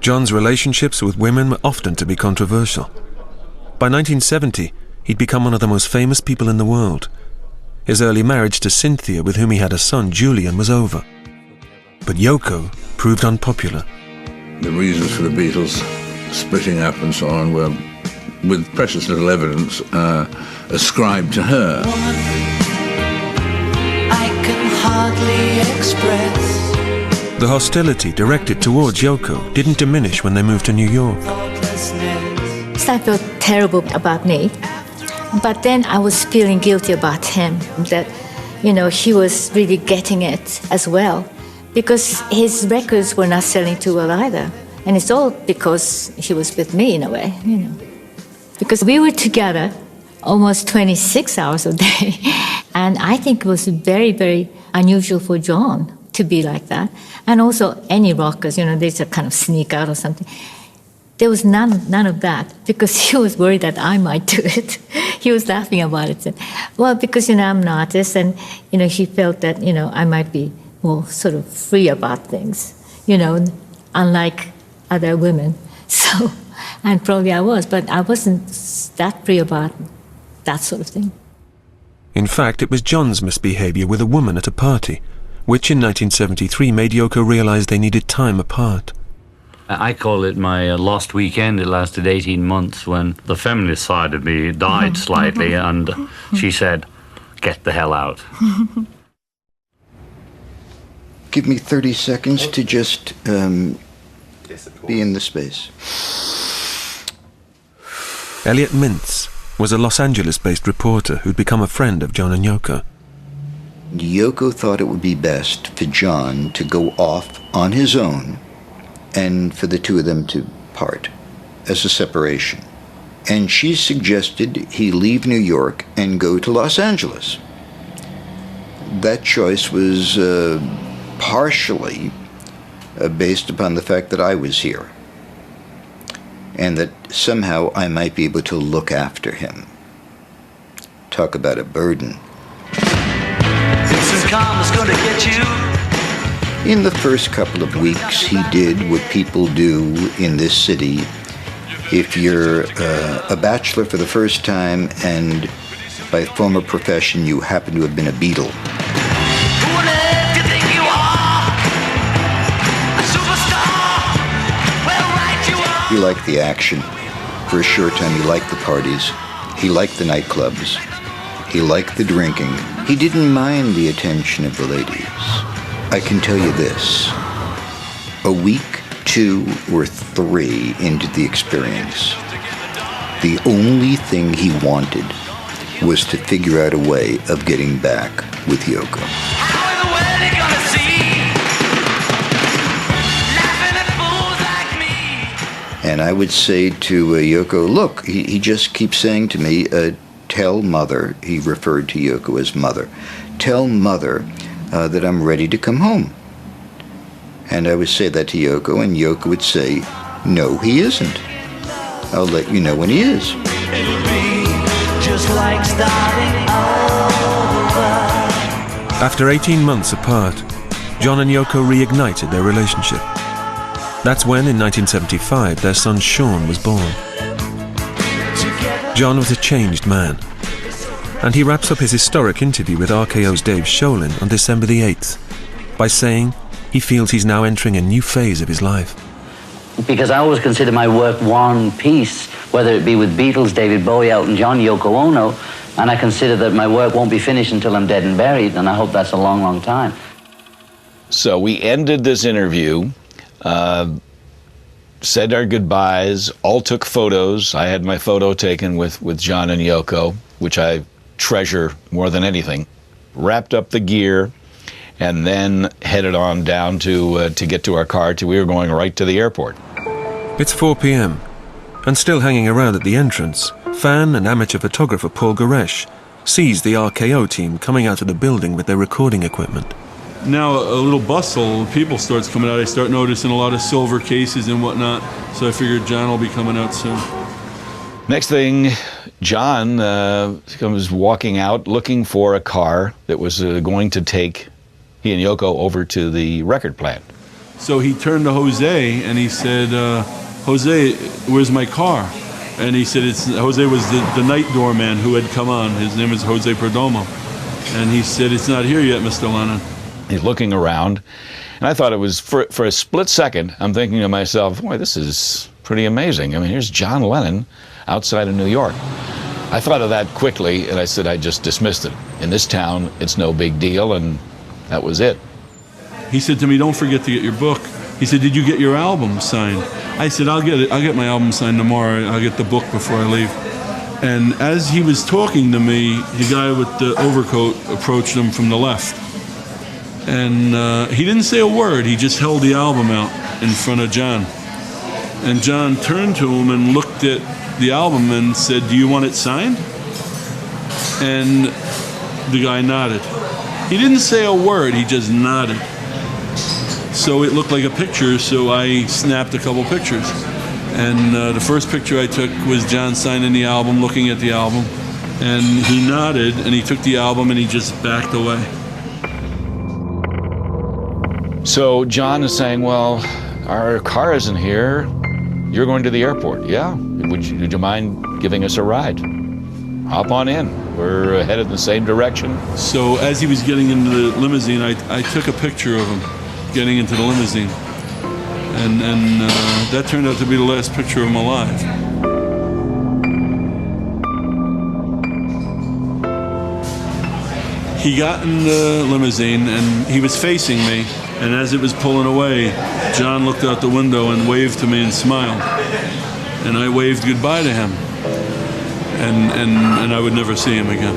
John's relationships with women were often to be controversial. By 1970, he'd become one of the most famous people in the world. His early marriage to Cynthia, with whom he had a son, Julian, was over. But Yoko proved unpopular. The reasons for the Beatles splitting up and so on were, with precious little evidence, ascribed to her. I can hardly express. The hostility directed towards Yoko didn't diminish when they moved to New York. So I felt terrible about me, but then I was feeling guilty about him, that, you know, he was really getting it as well, because his records were not selling too well either. And it's all because he was with me in a way, you know. Because we were together almost 26 hours a day. And I think it was very, very unusual for John to be like that. And also any rockers, you know, they just kind of sneak out or something. There was none of that, because he was worried that I might do it. He was laughing about it. Well, because, you know, I'm an artist, and, you know, he felt that, you know, I might be more sort of free about things, you know, unlike other women. So, and probably I was, but I wasn't that free about that sort of thing. In fact, it was John's misbehavior with a woman at a party, which in 1973 made Yoko realize they needed time apart. I call it my lost weekend. It lasted 18 months when the feminist side of me died slightly, and she said, "Get the hell out." Give me 30 seconds to just be in the space. Elliot Mintz was a Los Angeles-based reporter who'd become a friend of John and Yoko. Yoko thought it would be best for John to go off on his own and for the two of them to part as a separation. And she suggested he leave New York and go to Los Angeles. That choice was partially based upon the fact that I was here, and that somehow I might be able to look after him. Talk about a burden. Gonna get you. In the first couple of weeks, he did what people do in this city. If you're a bachelor for the first time and by former profession you happen to have been a Beatle. Who on earth do you think you are? A superstar? Well, right you are. He liked the action. For a short time, he liked the parties. He liked the nightclubs. He liked the drinking. He didn't mind the attention of the ladies. I can tell you this. A week, 2 or 3 into the experience, the only thing he wanted was to figure out a way of getting back with Yoko. How in the world are you gonna see? Laughing at fools like me. And I would say to Yoko, look, he just keeps saying to me, tell Mother, he referred to Yoko as Mother, tell Mother that I'm ready to come home. And I would say that to Yoko, and Yoko would say, no, he isn't. I'll let you know when he is. It'll be just like starting over. After 18 months apart, John and Yoko reignited their relationship. That's when, in 1975, their son Sean was born. John was a changed man, and he wraps up his historic interview with RKO's Dave Sholin on December the 8th by saying he feels he's now entering a new phase of his life. Because I always consider my work one piece, whether it be with Beatles, David Bowie, Elton John, Yoko Ono, and I consider that my work won't be finished until I'm dead and buried, and I hope that's a long, long time. So we ended this interview, said our goodbyes, all took photos. I had my photo taken with John and Yoko, which I treasure more than anything. Wrapped up the gear, and then headed on down to get to our car. We were going right to the airport. It's 4 p.m, and still hanging around at the entrance, fan and amateur photographer Paul Goresh sees the RKO team coming out of the building with their recording equipment. Now a little bustle, people starts coming out. I start noticing a lot of silver cases and whatnot, so I figured John will be coming out soon. Next thing, John comes walking out looking for a car that was going to take he and Yoko over to the record plant. So he turned to Jose and he said, Jose, where's my car? And he said, Jose was the night doorman who had come on. His name is Jose Perdomo. And he said, it's not here yet, Mr. Lennon. He's looking around, and I thought it was, for a split second, I'm thinking to myself, boy, this is pretty amazing. I mean, here's John Lennon outside of New York. I thought of that quickly, and I said I just dismissed it. In this town, it's no big deal, and that was it. He said to me, don't forget to get your book. He said, did you get your album signed? I said, I'll get it. I'll get my album signed tomorrow. I'll get the book before I leave. And as he was talking to me, the guy with the overcoat approached him from the left. And he didn't say a word. He just held the album out in front of John. And John turned to him and looked at the album and said, do you want it signed? And the guy nodded. He didn't say a word. He just nodded. So it looked like a picture, so I snapped a couple pictures. And the first picture I took was John signing the album, looking at the album. And he nodded, and he took the album, and he just backed away. So John is saying, well, our car isn't here. You're going to the airport. Yeah? Would you mind giving us a ride? Hop on in. We're headed in the same direction. So as he was getting into the limousine, I took a picture of him getting into the limousine. And that turned out to be the last picture of him alive. He got in the limousine and he was facing me, and as it was pulling away, John looked out the window and waved to me and smiled. And I waved goodbye to him. And I would never see him again.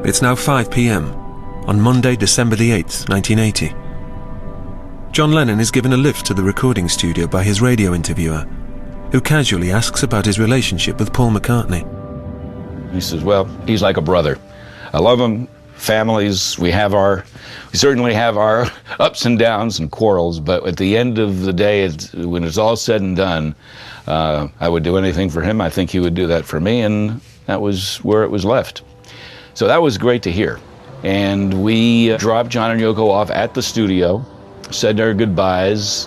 It's now 5 p.m. on Monday, December the 8th, 1980. John Lennon is given a lift to the recording studio by his radio interviewer, who casually asks about his relationship with Paul McCartney. He says, well, he's like a brother. I love him. Families, we certainly have our ups and downs and quarrels, but at the end of the day, when it's all said and done, I would do anything for him. I think he would do that for me, and that was where it was left. So that was great to hear. And we dropped John and Yoko off at the studio, said our goodbyes.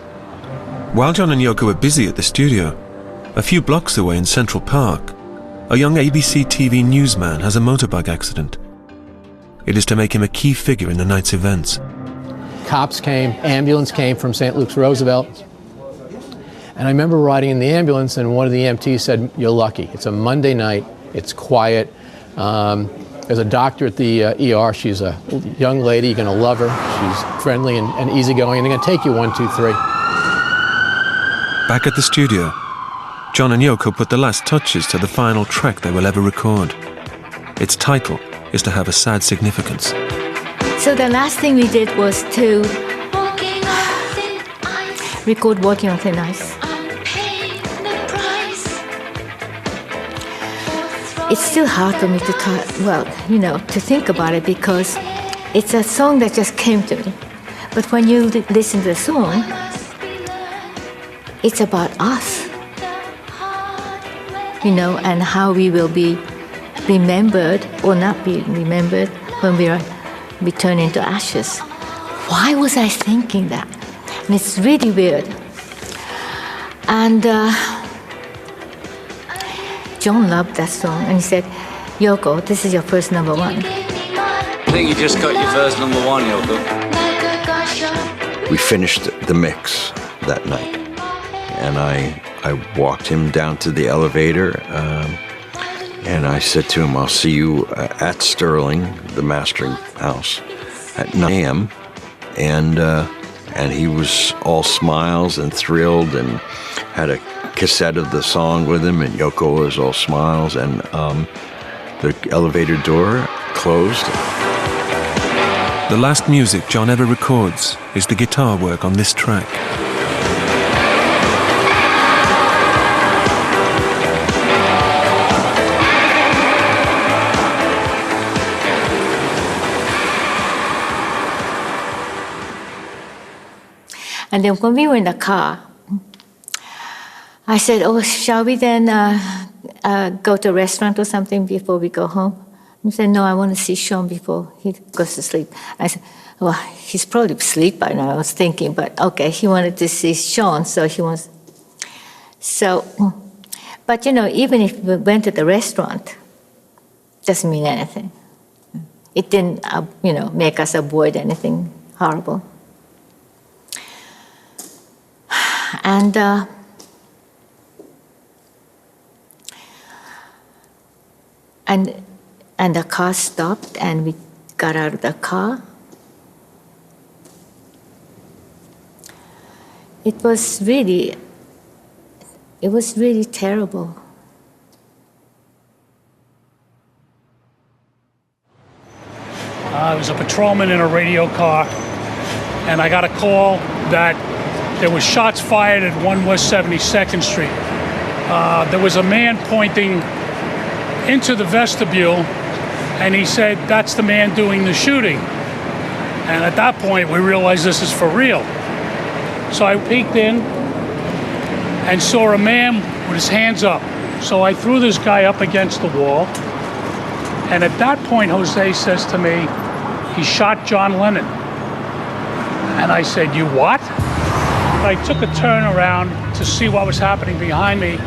While John and Yoko were busy at the studio, a few blocks away in Central Park, a young ABC TV newsman has a motorbike accident. It is to make him a key figure in the night's events. Cops came, ambulance came from St. Luke's Roosevelt. And I remember riding in the ambulance and one of the EMTs said, you're lucky. It's a Monday night, it's quiet. There's a doctor at the ER. She's a young lady. You're going to love her. She's friendly and easygoing. And they're going to take you 1, 2, 3. Back at the studio, John and Yoko put the last touches to the final track they will ever record. Its title is to have a sad significance. So the last thing we did was to record Walking on Thin Ice. It's still hard for me to talk, to think about it, because it's a song that just came to me. But when you listen to the song, it's about us, and how we will be remembered or not be remembered when we turn into ashes. Why was I thinking that? And it's really weird. And John loved that song, and he said, Yoko, this is your first number one. I think you just got your first number one, Yoko. We finished the mix that night, and I walked him down to the elevator, and I said to him, I'll see you at Sterling, the mastering house, at 9 a.m. And he was all smiles and thrilled, and had a cassette of the song with him, and Yoko was all smiles, and the elevator door closed. The last music John ever records is the guitar work on this track. And then when we were in the car, I said, oh, shall we then go to a restaurant or something before we go home? He said, no, I want to see Sean before he goes to sleep. I said, well, he's probably asleep by now, I was thinking, but okay, he wanted to see Sean, so he wants. So, but even if we went to the restaurant, doesn't mean anything. It didn't, make us avoid anything horrible. And the car stopped, and we got out of the car. It was really terrible. I was a patrolman in a radio car, and I got a call that there was shots fired at 1 West 72nd Street. There was a man pointing into the vestibule, and he said, that's the man doing the shooting. And at that point, we realized this is for real. So I peeked in and saw a man with his hands up. So I threw this guy up against the wall. And at that point, Jose says to me, he shot John Lennon. And I said, you what? I took a turn around to see what was happening behind me,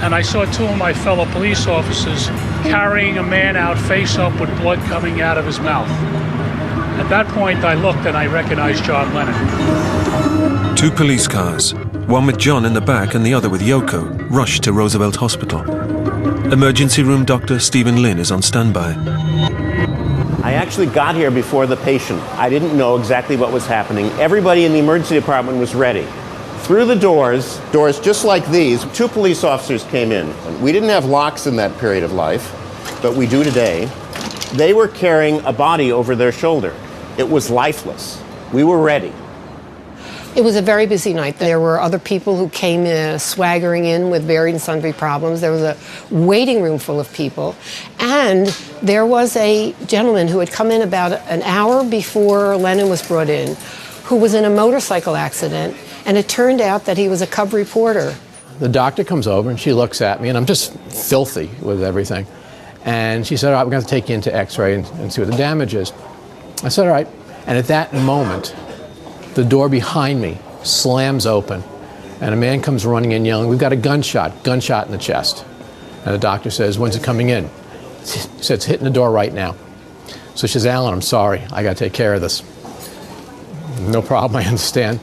and I saw two of my fellow police officers carrying a man out face up with blood coming out of his mouth. At that point, I looked and I recognized John Lennon. 2 police cars, one with John in the back and the other with Yoko, rushed to Roosevelt Hospital. Emergency room doctor Stephen Lynn is on standby. I actually got here before the patient. I didn't know exactly what was happening. Everybody in the emergency department was ready. Through the doors just like these, 2 police officers came in. We didn't have locks in that period of life, but we do today. They were carrying a body over their shoulder. It was lifeless. We were ready. It was a very busy night. There were other people who came swaggering in with varied and sundry problems. There was a waiting room full of people. And there was a gentleman who had come in about an hour before Lennon was brought in, who was in a motorcycle accident. And it turned out that he was a cub reporter. The doctor comes over and she looks at me, and I'm just filthy with everything. And she said, all right, we're going to take you into X-ray and see what the damage is. I said, all right. And at that moment, the door behind me slams open, and a man comes running in yelling, we've got a gunshot in the chest. And the doctor says, when's it coming in? He said, it's hitting the door right now. So she says, Alan, I'm sorry, I got to take care of this. No problem, I understand.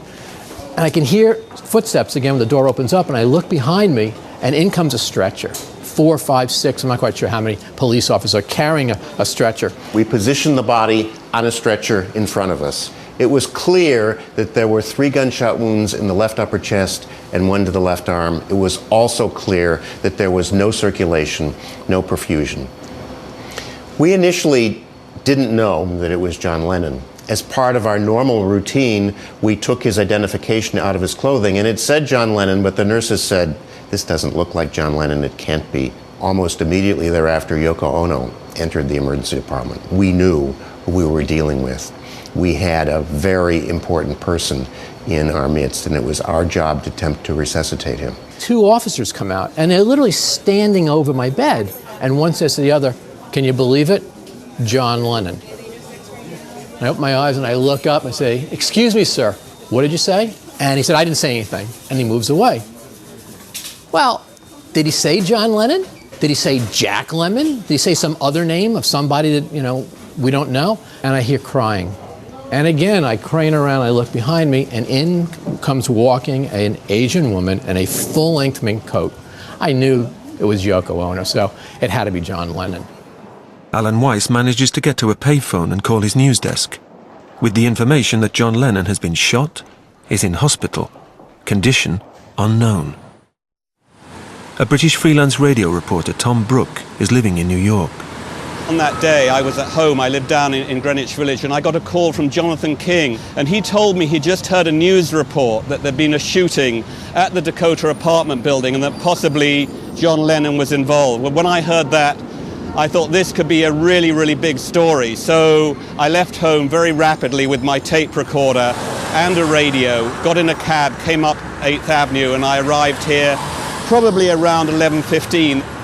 And I can hear footsteps again when the door opens up, and I look behind me, and in comes a stretcher. 4, 5, 6, I'm not quite sure how many police officers are carrying a stretcher. We positioned the body on a stretcher in front of us. It was clear that there were 3 gunshot wounds in the left upper chest and 1 to the left arm. It was also clear that there was no circulation, no perfusion. We initially didn't know that it was John Lennon. As part of our normal routine, we took his identification out of his clothing, and it said John Lennon, but the nurses said, this doesn't look like John Lennon, it can't be. Almost immediately thereafter, Yoko Ono entered the emergency department. We knew who we were dealing with. We had a very important person in our midst, and it was our job to attempt to resuscitate him. 2 officers come out, and they're literally standing over my bed. And one says to the other, can you believe it? John Lennon. I open my eyes and I look up and say, excuse me, sir, what did you say? And he said, I didn't say anything. And he moves away. Well, did he say John Lennon? Did he say Jack Lemmon? Did he say some other name of somebody that, we don't know? And I hear crying. And again, I crane around, I look behind me, and in comes walking an Asian woman in a full-length mink coat. I knew it was Yoko Ono, so it had to be John Lennon. Alan Weiss manages to get to a payphone and call his news desk, with the information that John Lennon has been shot, is in hospital, condition unknown. A British freelance radio reporter, Tom Brooke, is living in New York. On that day, I was at home. I lived down in Greenwich Village, and I got a call from Jonathan King, and he told me he just heard a news report that there'd been a shooting at the Dakota apartment building and that possibly John Lennon was involved. Well, when I heard that, I thought this could be a really, really big story. So I left home very rapidly with my tape recorder and a radio, got in a cab, came up 8th Avenue, and I arrived here probably around 11:15.